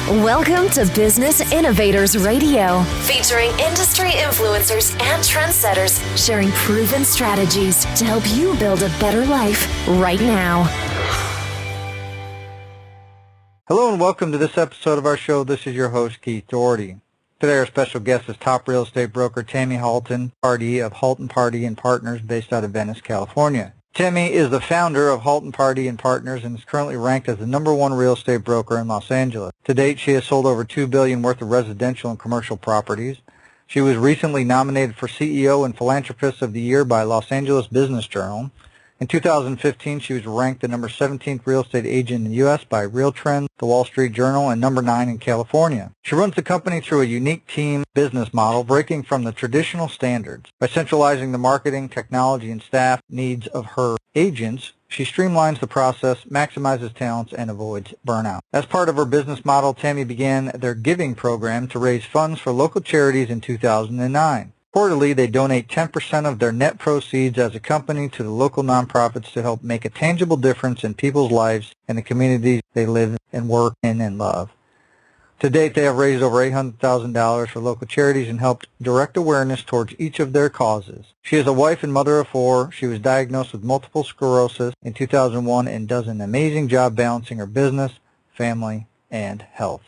Welcome to Business Innovators Radio, featuring industry influencers and trendsetters sharing proven strategies to help you build a better life right now. Hello and welcome to this episode of our show. This is your host, Keith Doherty. Today our special guest is top real estate broker Tami Halton Pardee of Halton Pardee Partners based out of Venice, California. Tami is the founder of Halton Pardee Partners and is currently ranked as the #1 real estate broker in Los Angeles. To date, she has sold over $2 billion worth of residential and commercial properties. She was recently nominated for CEO and Philanthropist of the Year by Los Angeles Business Journal. In 2015, she was ranked the number 17th real estate agent in the U.S. by Real Trends, the Wall Street Journal, and number 9 in California. She runs the company through a unique team business model, breaking from the traditional standards. By centralizing the marketing, technology, and staff needs of her agents, she streamlines the process, maximizes talents, and avoids burnout. As part of her business model, Tami began their giving program to raise funds for local charities in 2009. Quarterly, they donate 10% of their net proceeds as a company to the local nonprofits to help make a tangible difference in people's lives and the communities they live and work in and love. To date, they have raised over $800,000 for local charities and helped direct awareness towards each of their causes. She is a wife and mother of 4. She was diagnosed with multiple sclerosis in 2001 and does an amazing job balancing her business, family, and health.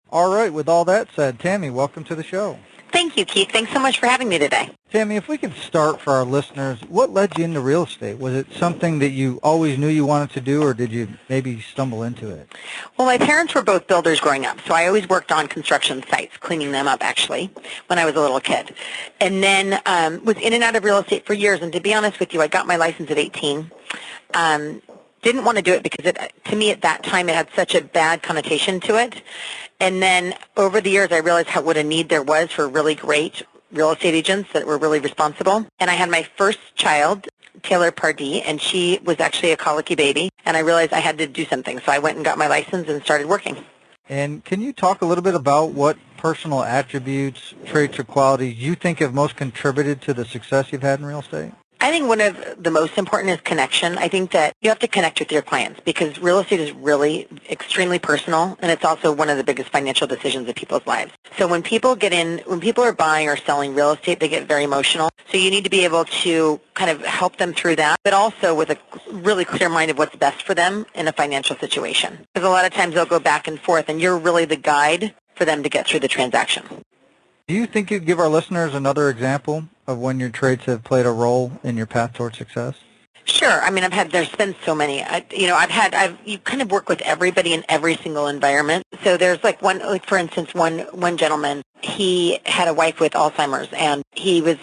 All right, with all that said, Tami, welcome to the show. Thank you, Keith. Thanks so much for having me today. Tami, if we could start for our listeners, what led you into real estate? Was it something that you always knew you wanted to do, or did you maybe stumble into it? Well, my parents were both builders growing up, so I always worked on construction sites, cleaning them up, actually, when I was a little kid. And then was in and out of real estate for years, and to be honest with you, I got my license at 18. Didn't want to do it because, to me, at that time, it had such a bad connotation to it. And then over the years, I realized what a need there was for really great real estate agents that were really responsible. And I had my first child, Taylor Pardee, and she was actually a colicky baby. And I realized I had to do something. So I went and got my license and started working. And can you talk a little bit about what personal attributes, traits, or qualities you think have most contributed to the success you've had in real estate? I think one of the most important is connection. I think that you have to connect with your clients because real estate is really extremely personal, and it's also one of the biggest financial decisions of people's lives. So when people are buying or selling real estate, they get very emotional. So you need to be able to kind of help them through that, but also with a really clear mind of what's best for them in a financial situation. Because a lot of times they'll go back and forth, and you're really the guide for them to get through the transaction. Do you think you'd give our listeners another example of when your traits have played a role in your path towards success? Sure. I mean, there's been so many. You kind of work with everybody in every single environment. So there's for instance, one gentleman, he had a wife with Alzheimer's, and he was,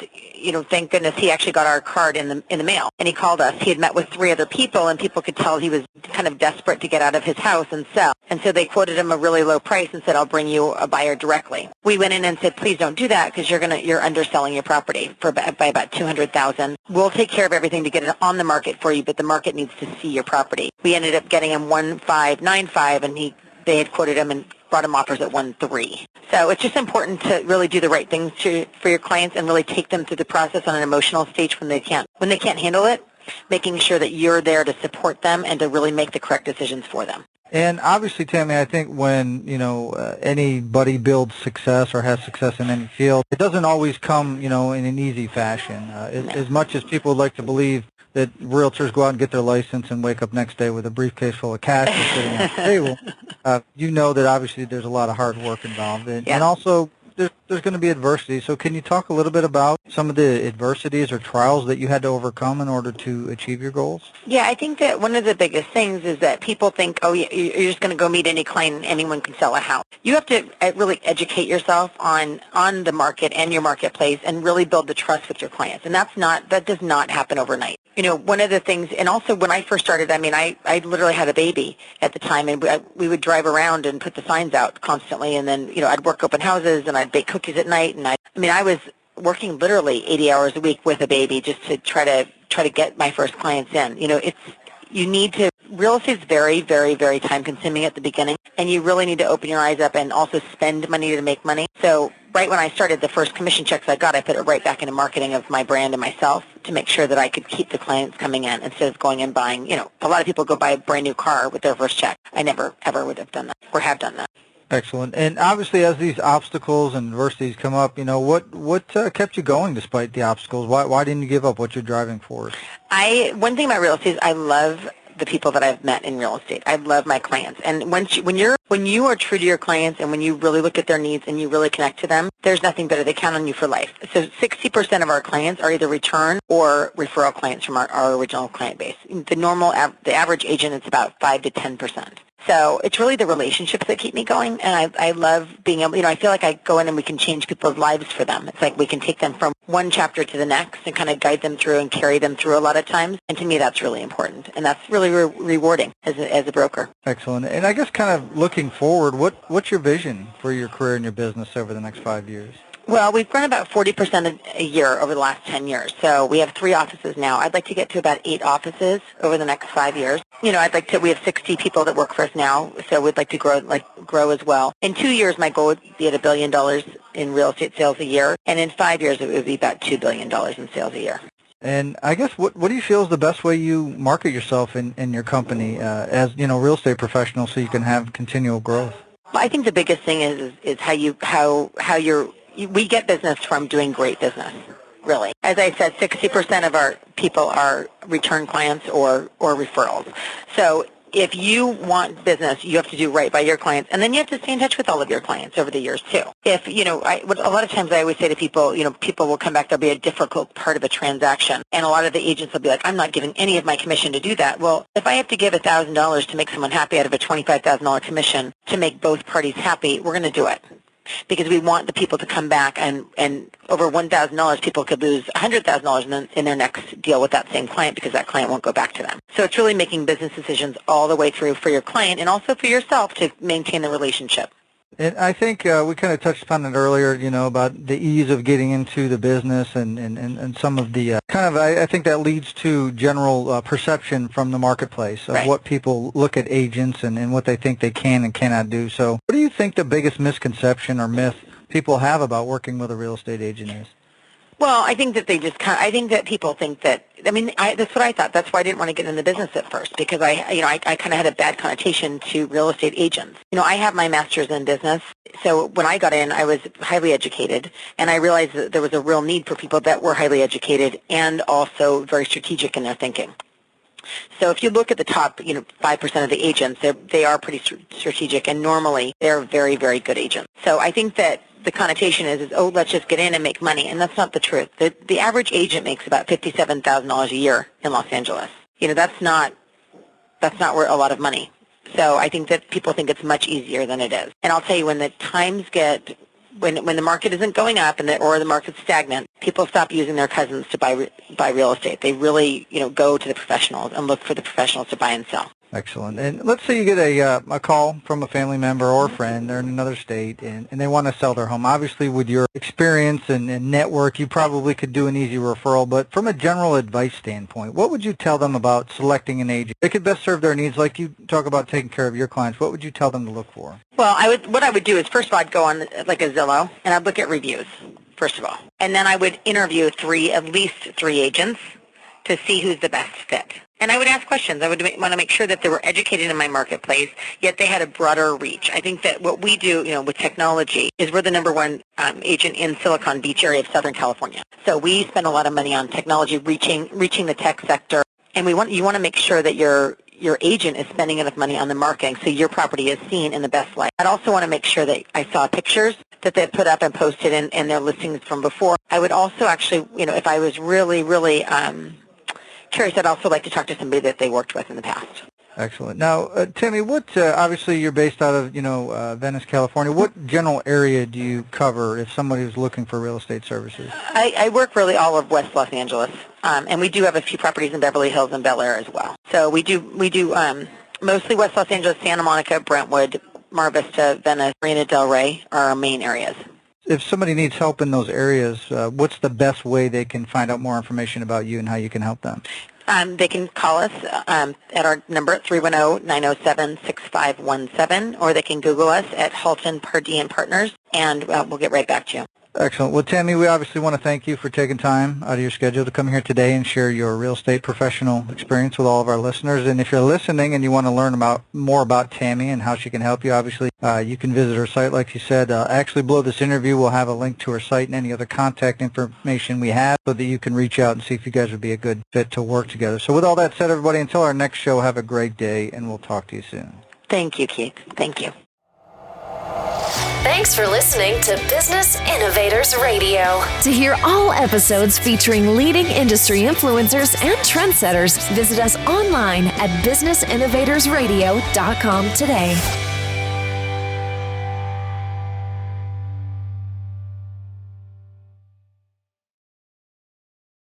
thank goodness he actually got our card in the mail, and he called us. He had met with 3 other people, and people could tell he was kind of desperate to get out of his house and sell. And so they quoted him a really low price and said, "I'll bring you a buyer directly." We went in and said, "Please don't do that because you're underselling your property by about $200,000. We'll take care of everything to get it on the market for you, but the market needs to see your property." We ended up getting him 1,595, and they had quoted him and brought him offers at 1.3. So it's just important to really do the right things for your clients and really take them through the process on an emotional stage when they can't handle it, making sure that you're there to support them and to really make the correct decisions for them. And obviously, Tami, I think when, anybody builds success or has success in any field, it doesn't always come, in an easy fashion. As much as people would like to believe that realtors go out and get their license and wake up next day with a briefcase full of cash sitting on the table, you know that obviously there's a lot of hard work involved. And also, there's going to be adversity. So can you talk a little bit about some of the adversities or trials that you had to overcome in order to achieve your goals? Yeah, I think that one of the biggest things is that people think, oh, you're just going to go meet any client and anyone can sell a house. You have to really educate yourself on the market and your marketplace and really build the trust with your clients. And that does not happen overnight. One of the things, and also when I first started, I literally had a baby at the time, and we would drive around and put the signs out constantly, and then, I'd work open houses, and I'd bake cookies at night, and I was working literally 80 hours a week with a baby just to try to get my first clients in. Real estate is very, very, very time consuming at the beginning, and you really need to open your eyes up and also spend money to make money. So right when I started, the first commission checks I got, I put it right back into marketing of my brand and myself to make sure that I could keep the clients coming in instead of going and buying, a lot of people go buy a brand new car with their first check. I never, ever would have done that or have done that. Excellent. And obviously, as these obstacles and adversities come up, what kept you going despite the obstacles? Why didn't you give up? What's your driving force? One thing about real estate is I love the people that I've met in real estate. I love my clients. And when you are true to your clients and when you really look at their needs and you really connect to them, there's nothing better. They count on you for life. So 60% of our clients are either return or referral clients from our original client base. The average agent is about 5 to 10%. So it's really the relationships that keep me going, and I love being able, I feel like I go in and we can change people's lives for them. It's like we can take them from one chapter to the next and kind of guide them through and carry them through a lot of times, and to me that's really important, and that's really rewarding as a broker. Excellent. And I guess kind of looking forward, what's your vision for your career and your business over the next 5 years? Well, we've grown about 40% a year over the last 10 years. So we have 3 offices now. I'd like to get to about 8 offices over the next 5 years. We have 60 people that work for us now, so we'd like to grow as well. In 2 years, my goal would be at $1 billion in real estate sales a year, and in 5 years, it would be about $2 billion in sales a year. And I guess what do you feel is the best way you market yourself in your company as real estate professional so you can have continual growth? Well, I think the biggest thing is we get business from doing great business, really. As I said, 60% of our people are return clients or referrals. So if you want business, you have to do right by your clients, and then you have to stay in touch with all of your clients over the years too. If a lot of times I always say to people, people will come back. There'll be a difficult part of a transaction, and a lot of the agents will be like, "I'm not giving any of my commission to do that." Well, if I have to give $1,000 to make someone happy out of a $25,000 commission to make both parties happy, we're going to do it. Because we want the people to come back, and over $1,000, people could lose $100,000 in their next deal with that same client because that client won't go back to them. So it's really making business decisions all the way through for your client and also for yourself to maintain the relationship. And I think we kind of touched upon it earlier, about the ease of getting into the business and some of the I think that leads to general perception from the marketplace of Right. what people look at agents and what they think they can and cannot do. So what do you think the biggest misconception or myth people have about working with a real estate agent is? Well, I think that I think that people think that, that's what I thought. That's why I didn't want to get in the business at first, because I kind of had a bad connotation to real estate agents. I have my master's in business, so when I got in, I was highly educated, and I realized that there was a real need for people that were highly educated and also very strategic in their thinking. So if you look at the top, 5% of the agents, they are pretty strategic, and normally they're very, very good agents. So I think that the connotation is let's just get in and make money, and that's not the truth. The average agent makes about $57,000 a year in Los Angeles. That's not where a lot of money. So I think that people think it's much easier than it is. And I'll tell you, when the times when the market isn't going up or the market's stagnant, people stop using their cousins to buy real estate. They really go to the professionals and look for the professionals to buy and sell. Excellent. And let's say you get a call from a family member or a friend. They're in another state, and they want to sell their home. Obviously, with your experience and network, you probably could do an easy referral. But from a general advice standpoint, what would you tell them about selecting an agent? They could best serve their needs, like you talk about taking care of your clients. What would you tell them to look for? Well, what I would do is, first of all, I'd go on like a Zillow, and I'd look at reviews, first of all. And then I would interview at least three agents to see who's the best fit. And I would ask questions. I would want to make sure that they were educated in my marketplace, yet they had a broader reach. I think that what we do, with technology, is we're the number one agent in Silicon Beach area of Southern California. So we spend a lot of money on technology, reaching the tech sector, and you want to make sure that your agent is spending enough money on the marketing so your property is seen in the best light. I'd also want to make sure that I saw pictures that they put up and posted in their listings from before. I would also actually, if I was really, really curious, I'd also like to talk to somebody that they worked with in the past. Excellent. Now, Tami, obviously you're based out of, Venice, California. What general area do you cover if somebody was looking for real estate services? I work really all of West Los Angeles, and we do have a few properties in Beverly Hills and Bel Air as well. So we do mostly West Los Angeles, Santa Monica, Brentwood, Mar Vista, Venice, Marina Del Rey are our main areas. If somebody needs help in those areas, what's the best way they can find out more information about you and how you can help them? They can call us at our number at 310-907-6517, or they can Google us at Halton Pardee Partners, and we'll get right back to you. Excellent. Well, Tami, we obviously want to thank you for taking time out of your schedule to come here today and share your real estate professional experience with all of our listeners. And if you're listening and you want to learn more about Tami and how she can help you, obviously you can visit her site, like you said. Actually, below this interview, we'll have a link to her site and any other contact information we have so that you can reach out and see if you guys would be a good fit to work together. So with all that said, everybody, until our next show, have a great day, and we'll talk to you soon. Thank you, Keith. Thank you. Thanks for listening to Business Innovators Radio. To hear all episodes featuring leading industry influencers and trendsetters, visit us online at businessinnovatorsradio.com today.